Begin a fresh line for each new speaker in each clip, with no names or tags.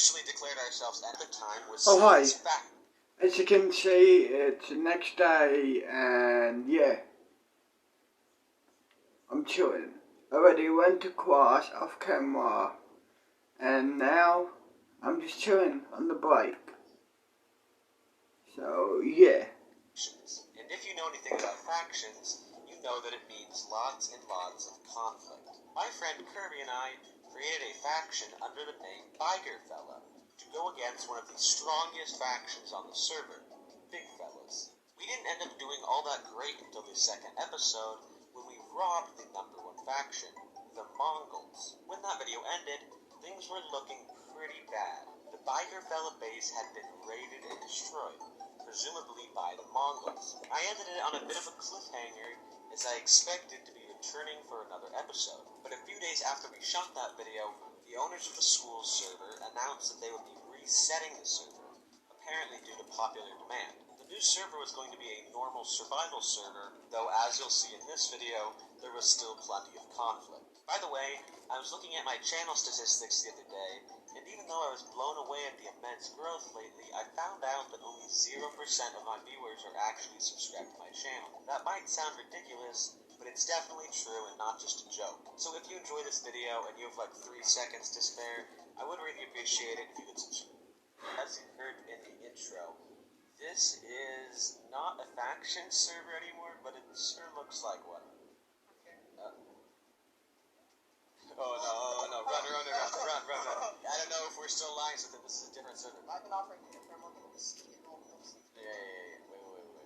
officially declared ourselves at the time was
Oh, hi.
back.
As you can see, it's the next day, and yeah, I'm chilling. Already went to class off camera, and now I'm just chilling on the bike. So yeah.
And if you know anything about factions, you know that it means lots and lots of conflict. My friend Kirby and I created a faction under the name Biker Fella to go against one of the strongest factions on the server, Big Fellas. We didn't end up doing all that great until the second episode when we robbed the #1 faction, the Mongols. When that video ended, things were looking pretty bad. The Biker Fella base had been raided and destroyed, presumably by the Mongols. I ended it on a bit of a cliffhanger, as I expected to be returning for another episode. But a few days after we shot that video, the owners of the school's server announced that they would be resetting the server, apparently due to popular demand. The new server was going to be a normal survival server, though as you'll see in this video, there was still plenty of conflict. By the way, I was looking at my channel statistics the other day, and even though I was blown away at the immense growth lately, I found out that only 0% of my viewers are actually subscribed to my channel. That might sound ridiculous, but it's definitely true and not just a joke. So if you enjoy this video and you have like 3 seconds to spare, I would really appreciate it if you could subscribe. As you heard in the intro, this is not a faction server anymore, but it sure looks like one. Oh no, run. I don't know if we're still lying, so that this is a different server.
I've been offering to confirm on the sea and all those.
Yeah. Wait.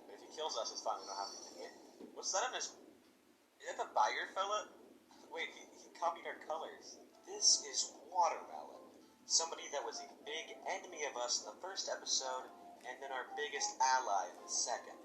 But if he kills us, it's fine, we don't have to do it. What's that on his... Is that the Biker Fella? Wait, he copied our colors. This is Watermelon. Somebody that was a big enemy of us in the first episode, and then our biggest ally in the second.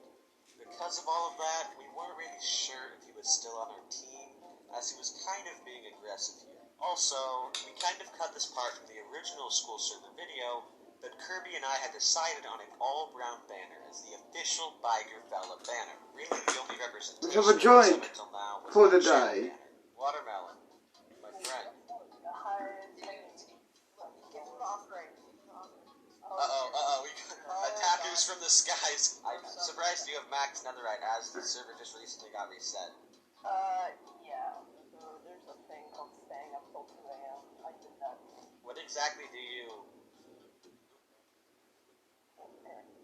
Because of all of that, we weren't really sure if he was still on our team, as he was kind of being aggressive here. Also, we kind of cut this part from the original school server video, but Kirby and I had decided on an all-brown banner as the official Biker Fella banner. Really, the only representation
Let's have a joint
until now was
for the
channel
day.
banner. Watermelon, my friend. We got tattoos from the skies. I'm surprised you have max netherite as the server just recently got reset.
Yeah. So there's a thing called staying up till 2 a.m. I did that.
What exactly do you...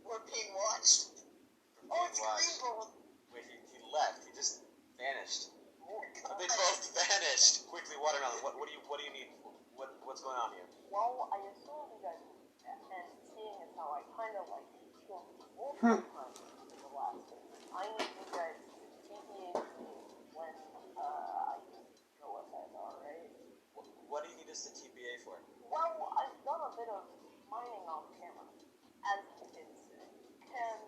We're being watched. It's Greenbolt.
Wait, he left. He just vanished. They both vanished. Quickly, Watermelon. What do you need? What's going on here?
Well, I assume you guys, and seeing as how I kind of like killed people sometimes in the last day, I need you guys to TPA me when I go ahead, alright?
What do you need us to TPA for?
Well, I've done a bit of mining off camera, as you can say, and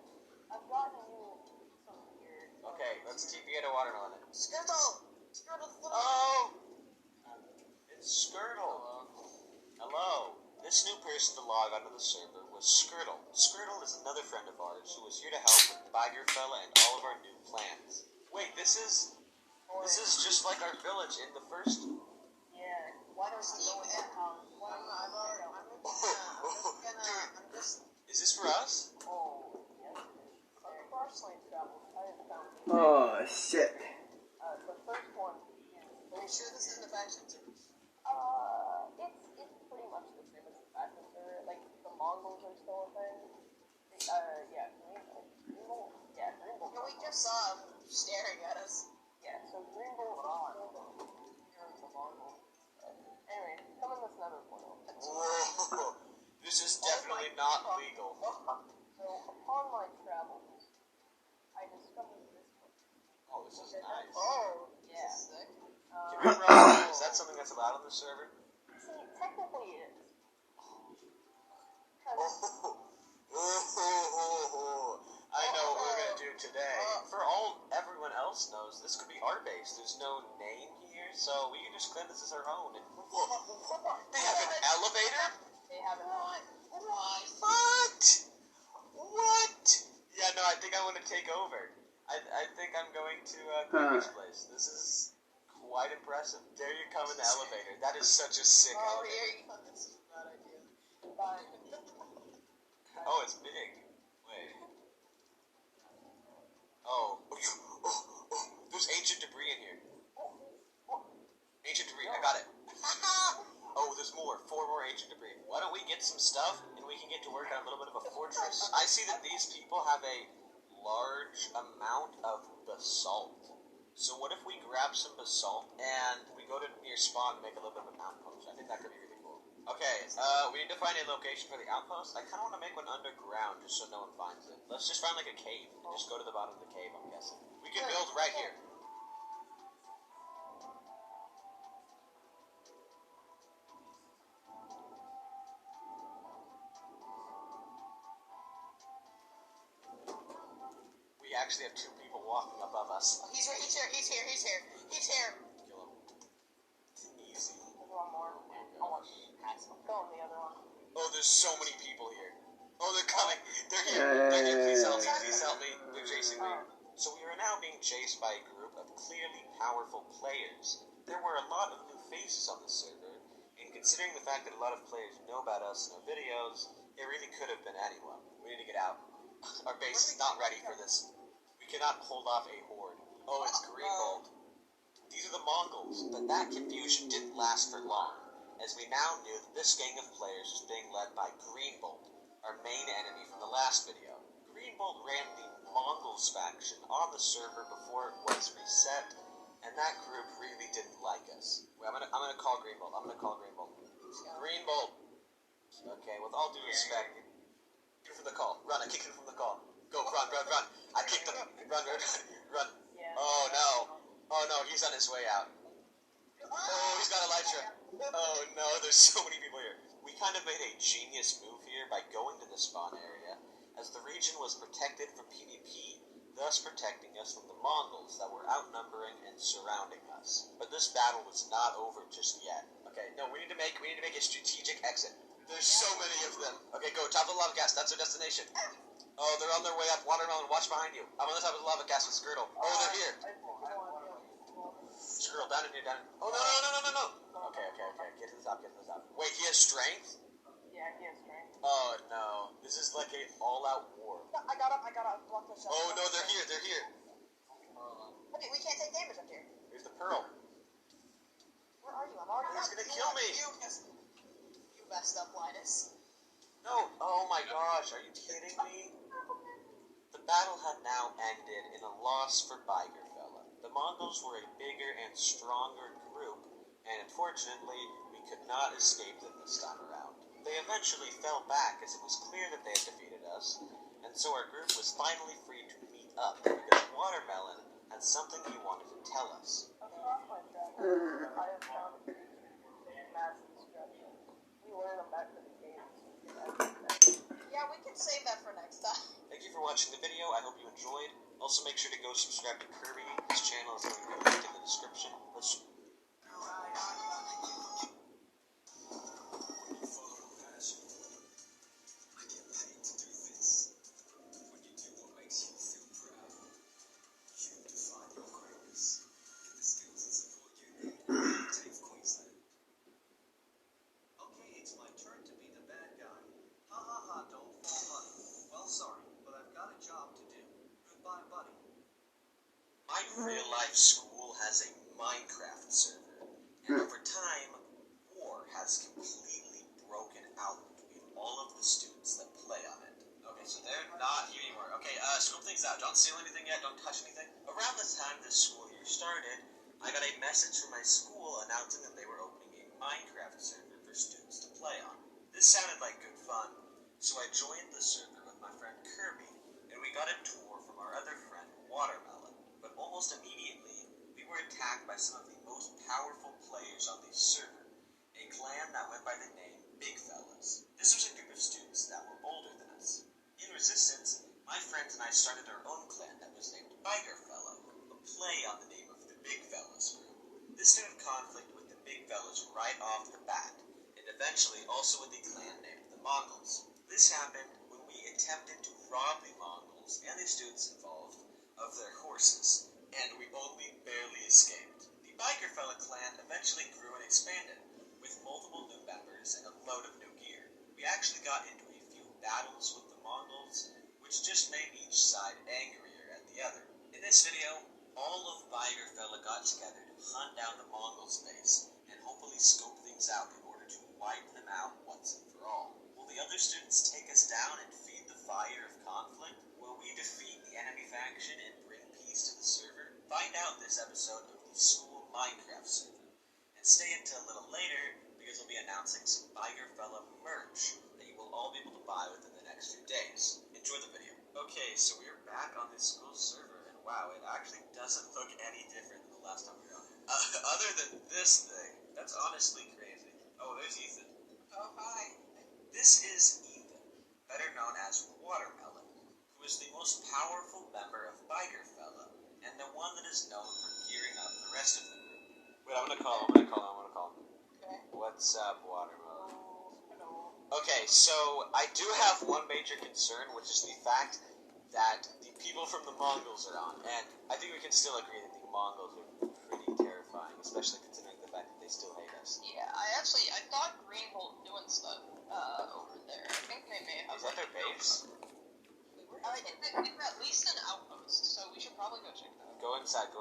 I've gotten you some weird...
Okay, let's TPA to Watermelon.
Skirtle!
Oh! It's Skirtle. Hello. This new person to log onto the server was Skirtle. Skirtle is another friend of ours who was here to help with Biker Fella and all of our new plans. Wait, this is just like our village in the first...
Yeah, why don't you go in that house?
Is this for us?
Oh, yes it is. Our cross-lane travels, I have found it.
Oh shit.
The first one is... Are you sure this isn't a faction server? It's pretty much the same as the faction server. Like, the Mongols are still a thing. Greenbolt. No, we just saw him staring at us. Yeah, so Greenbolt during the Mongols. Anyway, come in this nether portal.
Whoa. This is definitely not legal.
So, upon my travels, I discovered this one.
Oh, this is nice.
Oh, yeah. This is sick.
Can we run? Is that something that's allowed on the server?
See, technically it is.
I know what we're gonna do today. For all everyone else knows, this could be our base. There's no name here, so we can just claim this as our own. And they have an elevator?
They have an
What? Yeah, no, I think I want to take over. I think I'm going to Kirby's place. This is quite impressive. There you come in the elevator. That is such a sick elevator.
Here you go. This is a bad idea.
Oh, it's big. Wait. Oh. There's ancient debris in here. Ancient debris, I got it. Oh, there's more. 4 more ancient debris. Why don't we get some stuff and we can get to work on a little bit of a fortress? I see that these people have a large amount of basalt. So what if we grab some basalt and we go to near spawn to make a little bit of an outpost? I think that could be really cool. Okay, we need to find a location for the outpost. I kind of want to make one underground just so no one finds it. Let's just find like a cave and just go to the bottom of the cave, I'm guessing. We can build right here. We actually have 2 people walking above us.
Oh, he's here. He's here.
Kill him. Easy.
There's one more. Go on the other one.
Oh, there's so many people here. Oh, they're coming. They're here. They're here. Please help me. Please help me. They're chasing me. So we are now being chased by a group of clearly powerful players. There were a lot of new faces on the server, and considering the fact that a lot of players know about us in our videos, it really could have been anyone. We need to get out. Our base is not ready for this. We cannot hold off a horde. Oh, it's Greenbold. These are the Mongols, but that confusion didn't last for long, as we now knew that this gang of players was being led by Greenbold, our main enemy from the last video. Greenbold ran the Mongols faction on the server before it was reset, and that group really didn't like us. Wait, I'm gonna call Greenbold. Greenbold. Okay, with all due respect, get him from the call. Run, I kicked him from the call. Go, run. I kicked him. Run. Oh no, he's on his way out. Oh, he's got Elytra. Oh no, there's so many people here. We kind of made a genius move here by going to the spawn area, as the region was protected from PvP, thus protecting us from the Mongols that were outnumbering and surrounding us. But this battle was not over just yet. Okay, no, we need to make a strategic exit. There's so many of them. Okay, go, top of the lava gas, that's our destination. Oh, they're on their way up. Watermelon, watch behind you. I'm on the top of the lava gas with Skirtle. Oh, they're here. Skirtle, down in here, down. Oh, no. Okay. Get to the top. Wait, he has strength?
Yeah, he has strength.
Oh, no. This is like an all-out war.
I got up. Block those shots.
Oh, no, they're here.
Okay, we can't take damage up here.
Here's the pearl.
Where are you? I'm already.
He's gonna kill me.
You messed up, Linus.
No. Oh, my gosh. Are you kidding me? The battle had now ended in a loss for Bigerfella. The Mongols were a bigger and stronger group, and unfortunately, we could not escape them this time around. They eventually fell back as it was clear that they had defeated us, and so our group was finally free to meet up because Watermelon had something he wanted to tell us.
Across my travels, I have found a mass destruction. We lure them back to the caves.
Yeah, we can save that for next time.
Thank you for watching the video. I hope you enjoyed. Also, make sure to go subscribe to Kirby. His channel is linked in the description. Let's My real-life school has a Minecraft server, and over time, war has completely broken out between all of the students that play on it. Okay, so they're not here anymore. Okay, scope things out. Don't steal anything yet. Don't touch anything. Around the time this school year started, I got a message from my school announcing that they were opening a Minecraft server for students to play on. This sounded like good fun, so I joined the server with my friend Kirby, and we got a tour from our other friend, Watermelon. But almost immediately, we were attacked by some of the most powerful players on the server, a clan that went by the name Big Fellas. This was a group of students that were older than us. In resistance, my friends and I started our own clan that was named Bigerfella, a play on the name of the Big Fellas group. This started conflict with the Big Fellas right off the bat, and eventually also with the clan named the Mongols. This happened when we attempted to rob the Mongols and the students involved of their horses, and we only barely escaped. The Bigerfella clan eventually grew and expanded, with multiple new members and a load of new gear. We actually got into a few battles with the Mongols, which just made each side angrier at the other. In this video, all of Bigerfella got together to hunt down the Mongols' base and hopefully scope things out in order to wipe them out once and for all. Will the other students take us down and feed the fire of conflict? Will we defeat the enemy faction and bring peace to the server? Find out this episode of the School Minecraft server. And stay until a little later, because we'll be announcing some Bigerfella merch that you will all be able to buy within the next few days. Enjoy the video. Okay, so we're back on this school server, and wow, it actually doesn't look any different than the last time we were on it. Other than this thing, that's honestly crazy. Oh, there's Ethan.
Oh, hi.
This is Ethan, better known as Watermelon, who is the most powerful member of Bigerfella, and the one that is known for gearing up the rest of the group. Wait, I'm gonna call him.
Okay.
What's up, Watermelon?
Hello.
Okay, so I do have one major concern, which is the fact that the people from the Mongols are on, and I think we can still agree that the Mongols are pretty terrifying, especially considering the fact that they still hate us.
Yeah, I thought Greenholt doing stuff over there. I think they may have.
Is that their base?
It's at least an outpost, so we should probably go check that out.
Go inside.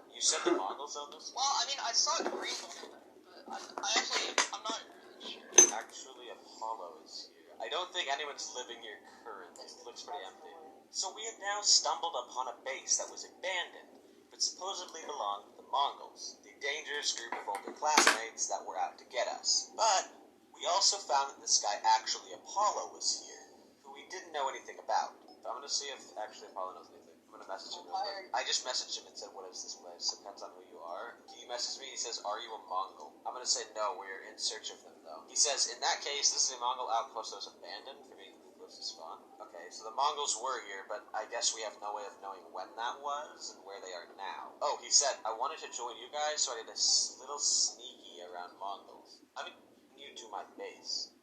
You said the Mongols own this?
Well, I mean, I saw Greenholt in there, but I'm not really sure.
Actually, Apollo is here. I don't think anyone's living here currently. It looks pretty empty. So we had now stumbled upon a base that was abandoned, but supposedly belonged to the Mongols, the dangerous group of older classmates that were out to get us. But we also found that this guy, actually Apollo, was here, who we didn't know anything about. But I'm gonna see if actually Apollo knows anything. I'm gonna message him real quick. I just messaged him and said, what is this place? Depends on who you are. He messaged me, he says, are you a Mongol? I'm gonna say, no, we're in search of them, though. He says, in that case, this is a Mongol outpost that was abandoned for being too close to spawn. Okay, so the Mongols were here, but I guess we have no way of knowing when that was and where they are now. Oh, he said, I wanted to join you guys, so I did a little sneaky around Mongols. I mean, new to my base.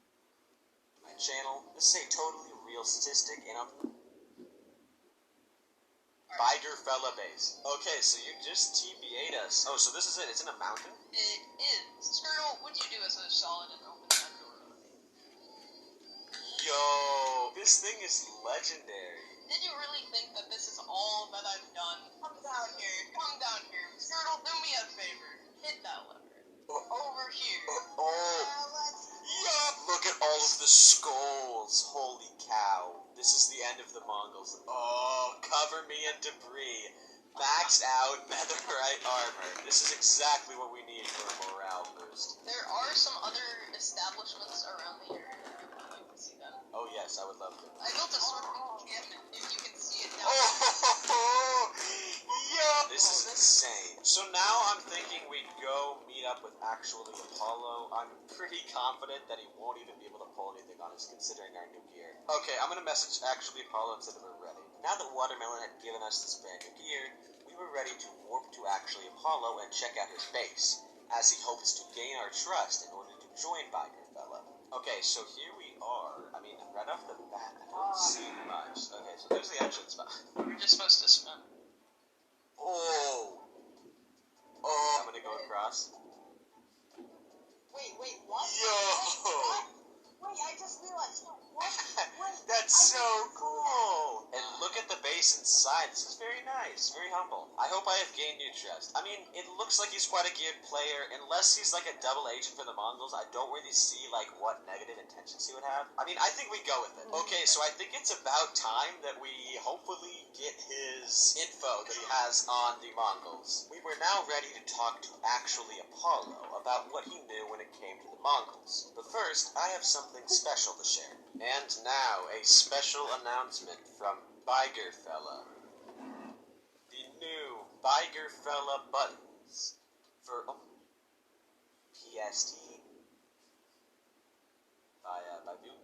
My channel, this is a totally real statistic, and I'm Bigerfella base. Okay, so you just TBA'd us. Oh, so this is it. It's in a mountain?
It is. Skirtle, what'd you do as a solid and open that door?
Yo, this thing is legendary.
Did you really think that this is all that I've done? Come down here. Skirtle, do me a favor. Hit that lever. Over here.
Yeah, look at all of the skulls. Holy cow. This is the end of the Mongols. Oh, cover me in debris. Maxed out netherite armor. This is exactly what we need for a morale boost.
There are some other establishments around the area. You can see them.
Oh yes, I would love to.
I built a sort of encampment, if you can see it down
Oh, yeah. This is insane. So now I'm thinking we'd go meet up with actually Apollo. I'm pretty confident that he won't even be able to pull anything on us considering our new gear. Okay, I'm gonna message actually Apollo and say that we're ready. Now that Watermelon had given us this brand new gear, we were ready to warp to actually Apollo and check out his base, as he hopes to gain our trust in order to join Bigerfella. Okay, so here we are. I mean, right off the bat, I don't see much. Okay, so there's the entrance spot.
We're just supposed to swim.
Oh, I'm gonna go across.
Wait, what?
Yo!
Wait, I just realized. What?
That's so cool! And look at the base inside. This is very nice, very humble. I hope I have gained your trust. I mean, it looks like he's quite a geared player. Unless he's like a double agent for the Mongols, I don't really see like what negative intentions he would have. I mean, I think we go with it. Okay, so I think it's about time that we hopefully get his info that he has on the Mongols. We were now ready to talk to actually Apollo about what he knew when it came to the Mongols. But first, I have something special to share. And now, a special announcement from Bigerfella. The new Bigerfella buttons for PST by Baidu.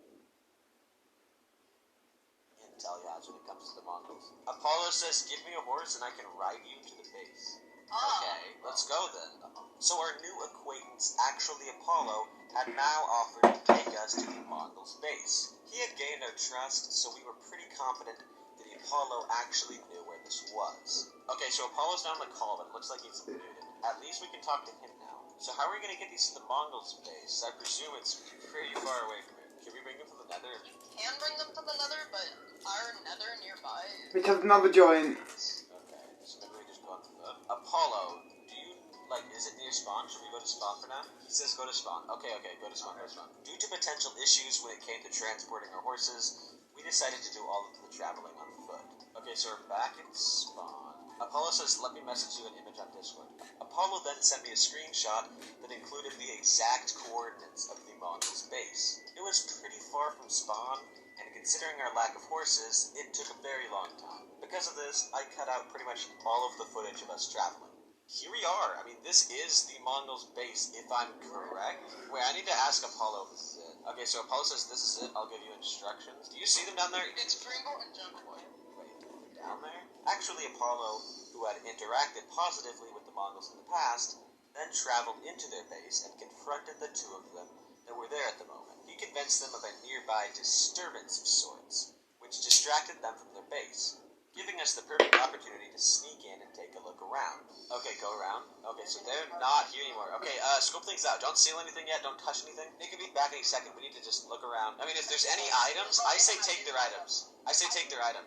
Intel has when it comes to the Mongols. Apollo says, give me a horse and I can ride you to the base. Okay, let's go then. So our new acquaintance, actually Apollo, had now offered to take us to the Mongols' base. He had gained our trust, so we were pretty confident that Apollo actually knew where this was. Okay, so Apollo's down the call, but it looks like he's muted. At least we can talk to him now. So how are we going to get these to the Mongols' base? I presume it's pretty far away from here. Can Can we bring them to the nether?
You can bring them to the nether, but our nether nearby...
We have another giant.
Okay, so maybe we just go on to the... Apollo, do you, like, is it near spawn? Should we go to spawn for now? He says go to spawn. Okay, go to spawn, Due to potential issues when it came to transporting our horses, we decided to do all of the traveling on foot. Okay, so we're back at spawn. Apollo says, let me message you an image on Discord. Apollo then sent me a screenshot that included the exact coordinates of the Mongols' base. It was pretty far from spawn, and considering our lack of horses, it took a very long time. Because of this, I cut out pretty much all of the footage of us traveling. Here we are. I mean, this is the Mongols' base, if I'm correct. Wait, I need to ask Apollo if this is it. Okay, so Apollo says this is it. I'll give you instructions. Do you see them down there?
It's Pringle and Jungle Boy.
Wait, down there? Actually, Apollo, who had interacted positively with the Mongols in the past, then traveled into their base and confronted the two of them that were there at the moment. He convinced them of a nearby disturbance of sorts, which distracted them from their base, giving us the perfect opportunity to sneak in and take a look around. Okay, go around. Okay, so they're not here anymore. Okay, scope things out. Don't steal anything yet. Don't touch anything. They could be back any second. We need to just look around. I mean, if there's any items, I say take their items.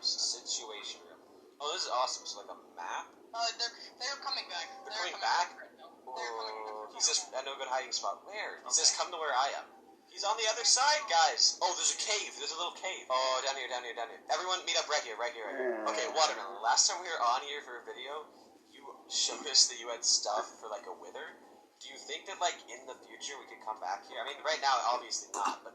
Situation room. Oh, this is awesome. So, like a map?
They're coming back.
They're coming back?
Right now. They're coming back.
He says, I know a good hiding spot. Where? He says, come to where I am. He's on the other side, guys. Oh, there's a cave. There's a little cave. Oh, down here. Everyone meet up right here. Okay, Watermelon. Last time we were on here for a video, you showed us that you had stuff for, like, a wither. Do you think that, like, in the future we could come back here? I mean, right now, obviously not, but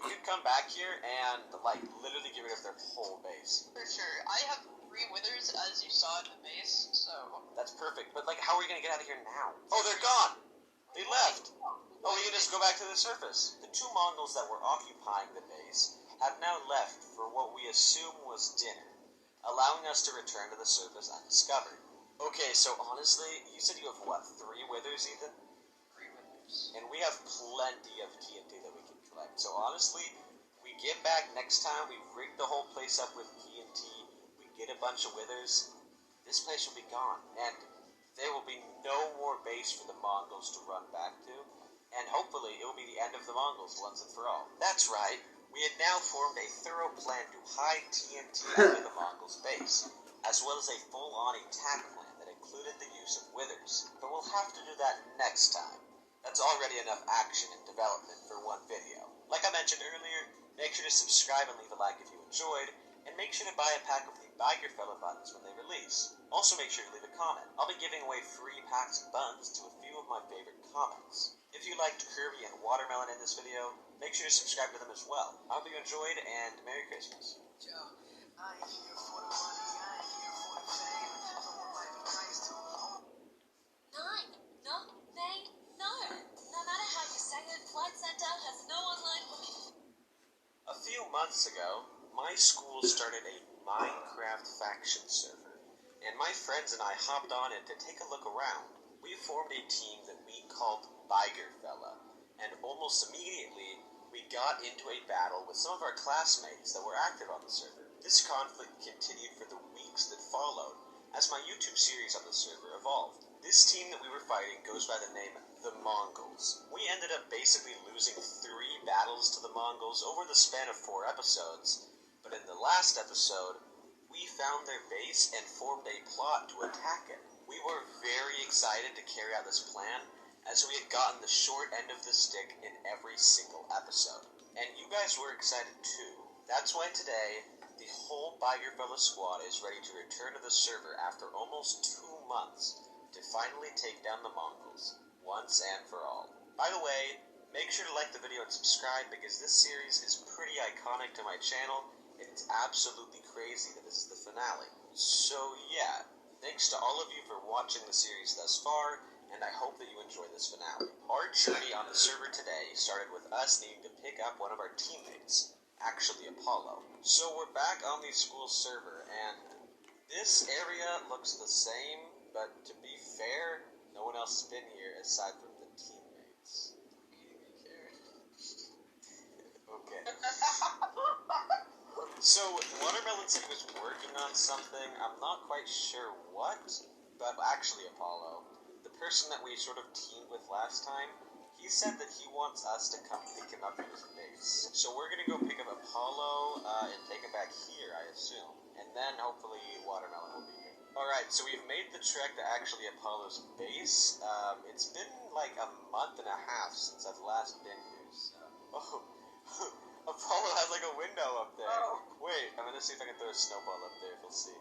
we could come back here and, like, literally get rid of their whole base.
For sure. I have 3 withers, as you saw at the base, so...
That's perfect. But, like, how are we gonna get out of here now? Oh, they're gone! They left! Oh, we can just go back to the surface. The 2 Mongols that were occupying the base have now left for what we assume was dinner, allowing us to return to the surface undiscovered. Okay, so honestly, you said you have what, 3 withers, Ethan?
3 withers.
And we have plenty of TNT that we can collect. So honestly, we get back next time, we rig the whole place up with TNT, we get a bunch of withers, this place will be gone. And there will be no more base for the Mongols to run back to. And hopefully, it will be the end of the Mongols once and for all. That's right. We had now formed a thorough plan to hide TNT under the Mongols' base, as well as a full-on attack plan that included the use of withers. But we'll have to do that next time. That's already enough action and development for one video. Like I mentioned earlier, make sure to subscribe and leave a like if you enjoyed, and make sure to buy a pack of the Buy Your Fella buttons when they release. Also make sure to leave a comment. I'll be giving away free packs of buttons to a few of my favorite comments. If you liked Kirby and Watermelon in this video, make sure to subscribe to them as well. I hope you enjoyed, and Merry Christmas.
Joe, I ain't here for the money, I ain't here for the fame. Someone might be nice to
No, thank no. No matter how you say it, Flight Center has no online booking.
A few months ago, my school started a Minecraft faction server, and my friends and I hopped on it to take a look around. We formed a team that we called Fella, and almost immediately, we got into a battle with some of our classmates that were active on the server. This conflict continued for the weeks that followed, as my YouTube series on the server evolved. This team that we were fighting goes by the name the Mongols. We ended up basically losing 3 battles to the Mongols over the span of 4 episodes, but in the last episode, we found their base and formed a plot to attack it. We were very excited to carry out this plan, as we had gotten the short end of the stick in every single episode. And you guys were excited too. That's why today, the whole Buy Your Fella squad is ready to return to the server after almost 2 months to finally take down the Mongols, once and for all. By the way, make sure to like the video and subscribe, because this series is pretty iconic to my channel, and it's absolutely crazy that this is the finale. So yeah, thanks to all of you for watching the series thus far, and I hope that you enjoy this finale. Our journey on the server today started with us needing to pick up one of our teammates, actually Apollo. So we're back on the school server, and this area looks the same, but to be fair, no one else has been here aside from the teammates. Okay. So, Watermelon said he was working on something. I'm not quite sure what, but actually Apollo, the person that we sort of teamed with last time, He said that he wants us to come pick him up at his base. So we're gonna go pick up Apollo and take him back here, I assume. And then hopefully Watermelon will be here. Alright, so we've made the trek to actually Apollo's base. It's been like a month and a half since I've last been here, so... Oh, Apollo has like a window up there.
Oh.
Wait, I'm gonna see if I can throw a snowball up there, we'll see.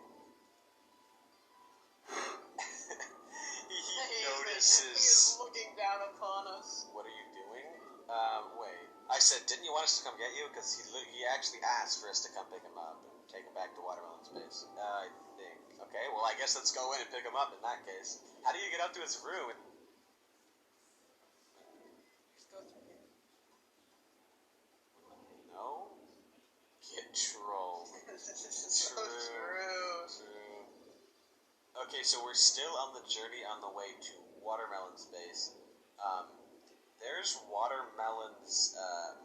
He notices.
He is looking down upon us.
What are you doing? Wait. I said, didn't you want us to come get you? Because he actually asked for us to come pick him up and take him back to Watermelon's base. I think. Okay, well, I guess let's go in and pick him up in that case. How do you get up to his room?
Just go through here.
No? Get trolled.
So true.
True. Okay, so we're still on the journey on the way to Watermelon's base. There's Watermelon's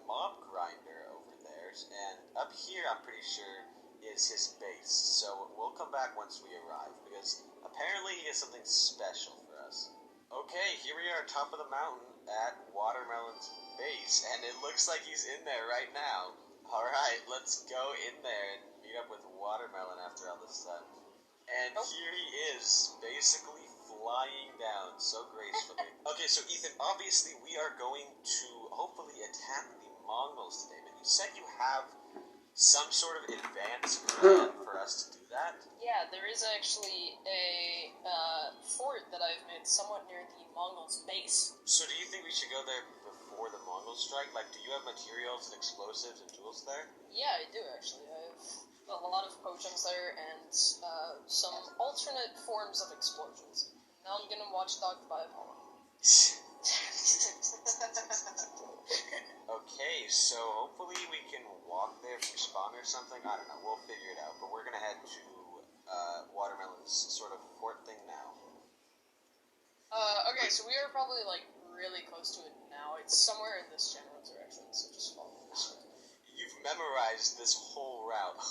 mob grinder over there, and up here I'm pretty sure is his base. So we'll come back once we arrive, because apparently he has something special for us. Okay, here we are top of the mountain at Watermelon's base, and it looks like he's in there right now. Alright, let's go in there and meet up with Watermelon after all this time. And here he is, basically flying down so gracefully. Okay, so Ethan, obviously we are going to hopefully attack the Mongols today, but you said you have some sort of advanced plan for us to do that?
Yeah, there is actually a fort that I've made somewhat near the Mongols' base.
So do you think we should go there before the Mongols strike? Like, do you have materials and explosives and tools there?
Yeah, I do actually. I have a lot of potions there and some alternate forms of explosions. Now I'm getting watchdogged by Apollo.
Okay, so hopefully we can walk there from spawn or something. I don't know, we'll figure it out. But we're gonna head to Watermelon's sort of fort thing now.
Okay, so we are probably like really close to it now. It's somewhere in this general direction, so just follow this way.
You've memorized this whole route.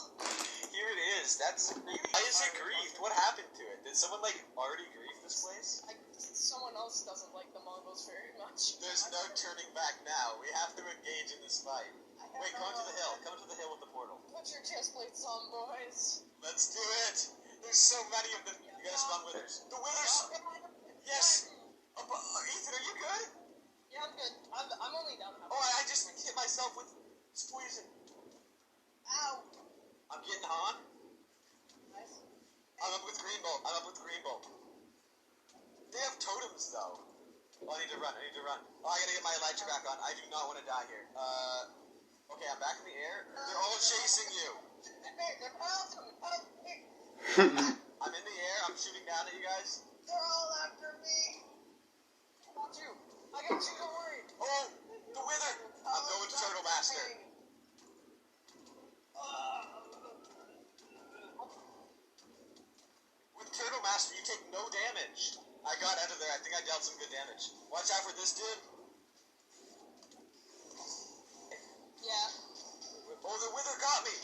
Here it is. That's really. Why is it griefed? What happened to it? Did someone like already grief this place?
Someone else doesn't like the Mongols very much.
There's no turning back now. We have to engage in this fight. Wait, come to the hill. Come to the hill with the portal.
Put your chest plates on, boys.
Let's do it. There's so many of them. You gotta spawn withers. The withers. Yes. Ethan, are you good?
Yeah, I'm good. I'm only down.
Oh, I just hit myself with poison.
Ow.
I'm getting on.
Nice.
I'm up with Greenbolt. They have totems, though. Oh, I need to run. Oh, I gotta get my Elytra back on. I do not want to die here. Okay, I'm back in the air. They're all chasing you. I'm in the air. I'm shooting down at you guys.
They're all after me. I got you. Don't worry.
Oh, the wither. I'm going to Turtle Master. With Turtle Master, you take no damage. I got out of there. I think I dealt some good damage. Watch out for this dude.
Yeah.
Oh, the wither got me.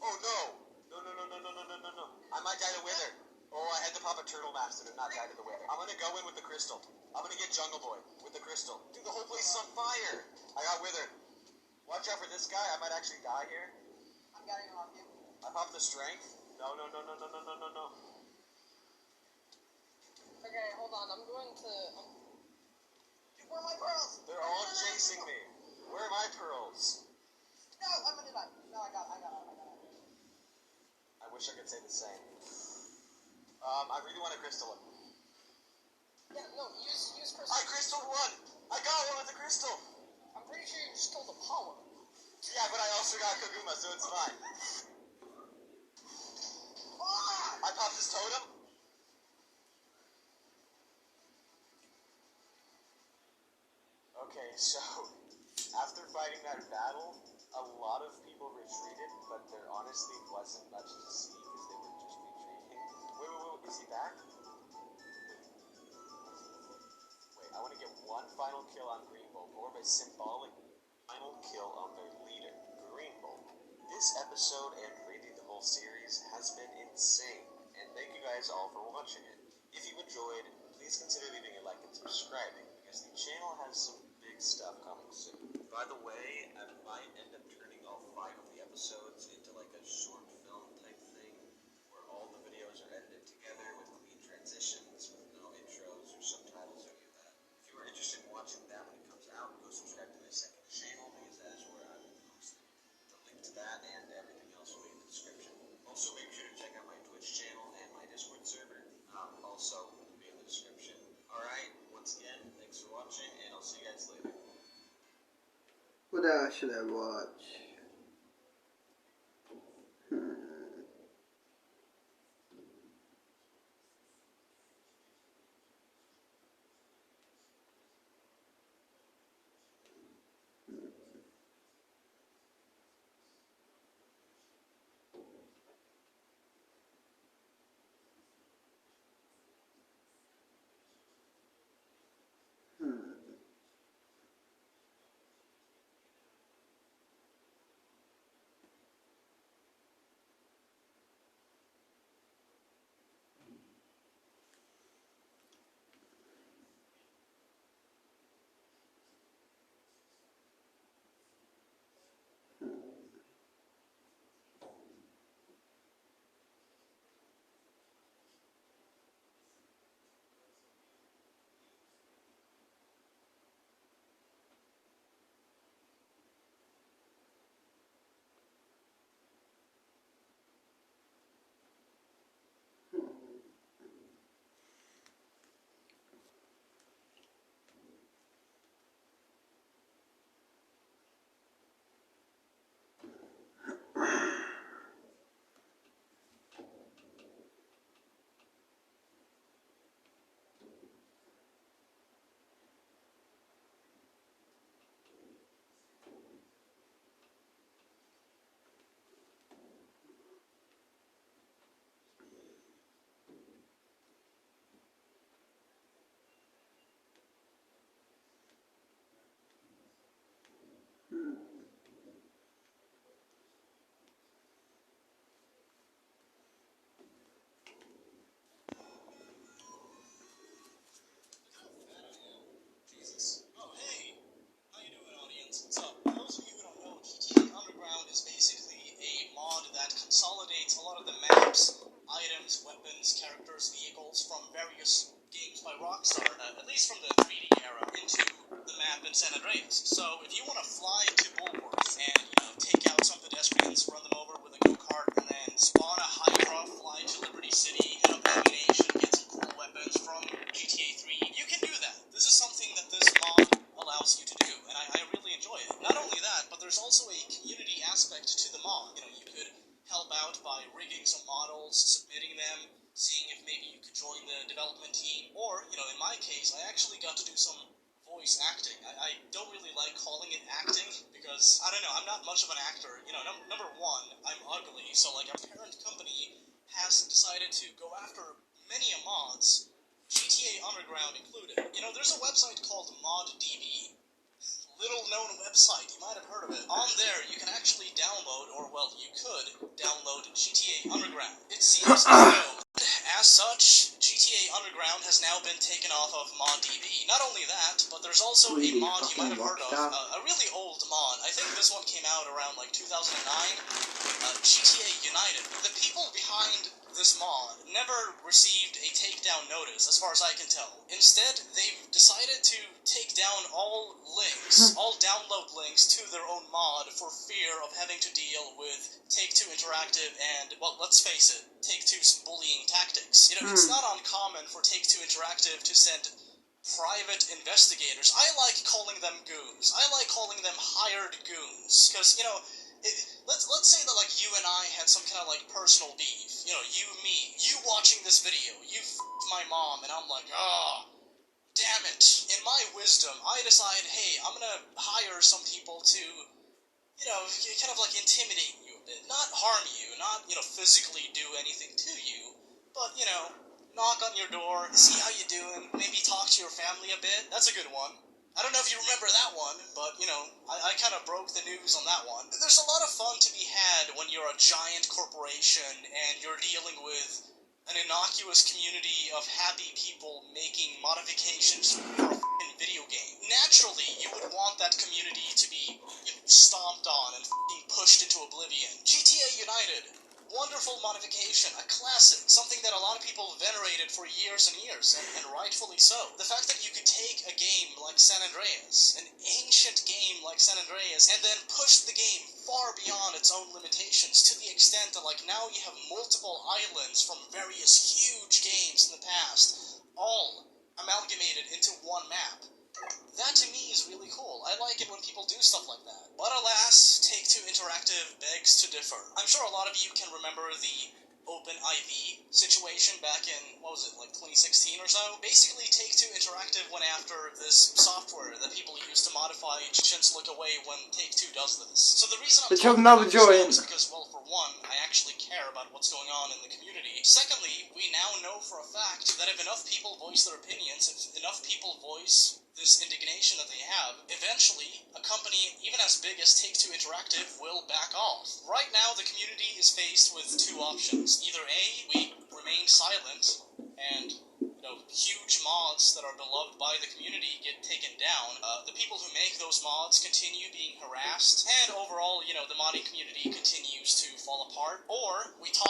Oh, no. No. I might die to wither. Oh, I had to pop a Turtle Master to not die to the wither. I'm going to go in with the crystal. I'm going to get Jungle Boy with the crystal. Dude, the whole place is on fire. I got withered. Watch out for this guy. I might actually die here.
I'm getting on you.
I popped the strength. No.
Okay, hold on. I'm going to. Where are my pearls?
They're all chasing me. Where are my pearls?
No, I'm gonna die. No, I got it.
I wish I could say the same. I really want to crystal him.
Yeah, no, use crystal.
I crystaled one. I got one with the crystal.
I'm pretty sure you just killed Apollo.
Yeah, but I also got Kaguma, so it's fine. I popped his totem. Okay, so after fighting that battle, a lot of people retreated, but there honestly wasn't much to see because they were just retreating. Wait, is he back? Wait, I want to get one final kill on Greenbolt, more of a symbolic final kill on their leader, Greenbolt. This episode and really the whole series has been insane, and thank you guys all for watching it. If you enjoyed, please consider leaving a like and subscribing, because the channel has some big stuff coming soon. By the way, I might end up turning all 5 of the episodes into like a short film type thing, where all the videos are edited together with clean transitions, with no intros or subtitles or any of that. If you are interested in watching that when it comes out, go subscribe to my second channel, because that is where I will post it. The link to that and everything else will be in the description. Also, make sure to check out my Twitch channel and my Discord server. Also will be in the description. Alright, once again, thanks for watching, and I'll see you guys later.
What else should I watch?
Jesus. Oh, hey! How you doing, audience? What's up? For those of you who don't know, GTA Underground is basically a mod that consolidates a lot of the maps, items, weapons, characters, vehicles from various games by Rockstar, at least from the 3D era, into the map in San Andreas. So, if you want to fly to Bulworth and, take out some pedestrians, run them over with a go-kart, and then spawn a Hydra, fly to Liberty City, hit up Ammunition, get some cool weapons from GTA 3, you can do that. This is something that this mod allows you to do, and I really enjoy it. Not only that, but there's also a community aspect to the mod. You could help out by rigging some models, submitting them, seeing if maybe you could join the development team, or, in my case, I actually got to do some voice acting. I don't really like calling it acting, because, I don't know, I'm not much of an actor. Number one, I'm ugly, so, our parent company has decided to go after many mods, GTA Underground included. There's a website called ModDB. Little known website, you might have heard of it. On there, you can actually download, you could download GTA Underground. It seems as though, as such, GTA Underground has now been taken off of ModDB. Not only that, but there's also a mod you might have heard of, a really old mod. I think this one came out around 2009, GTA United. The people behind this mod never received a takedown notice, as far as I can tell. Instead, they've decided to take down all links, all download links to their own mod for fear of having to deal with Take-Two Interactive and, let's face it, Take-Two's bullying tactics. It's not uncommon for Take-Two Interactive to send private investigators. I like calling them goons. I like calling them hired goons, because, let's say that, you and I had some kind of, personal beef. You watching this video, you f***ed my mom, and I'm like, damn it. In my wisdom, I decide, hey, I'm gonna hire some people to, kind of, intimidate you a bit. Not harm you, not, physically do anything to you, but, knock on your door, see how you doing, maybe talk to your family a bit. That's a good one. I don't know if you remember that one, but, I kind of broke the news on that one. There's a lot of fun to be had when you're a giant corporation and you're dealing with an innocuous community of happy people making modifications for a f***ing video game. Naturally, you would want that community to be stomped on and f***ing pushed into oblivion. GTA United, wonderful modification, a classic, something that a lot of people venerated for years and years, and rightfully so. The fact that you could take a game like San Andreas, an ancient game like San Andreas, and then push the game far beyond its own limitations to the extent that, like, now you have multiple islands from various huge games in the past, all amalgamated into one map. That to me is really cool. I like it when people do stuff like that. But alas, Take-Two Interactive begs to differ. I'm sure a lot of you can remember the OpenIV situation back in, what was it, like 2016 or so? Basically, Take-Two Interactive went after this software that people use to modify agents look away when Take-Two does this. So the reason I'm talking about this now is because, well, for one, I actually care about what's going on in the community. Secondly, we now know for a fact that if enough people voice their opinions, if enough people voice this indignation that they have, eventually, a company even as big as Take-Two Interactive will back off. Right now, the community is faced with two options. Either A, we remain silent, and, huge mods that are beloved by the community get taken down. The people who make those mods continue being harassed, and overall, the modding community continues to fall apart. Or, we talk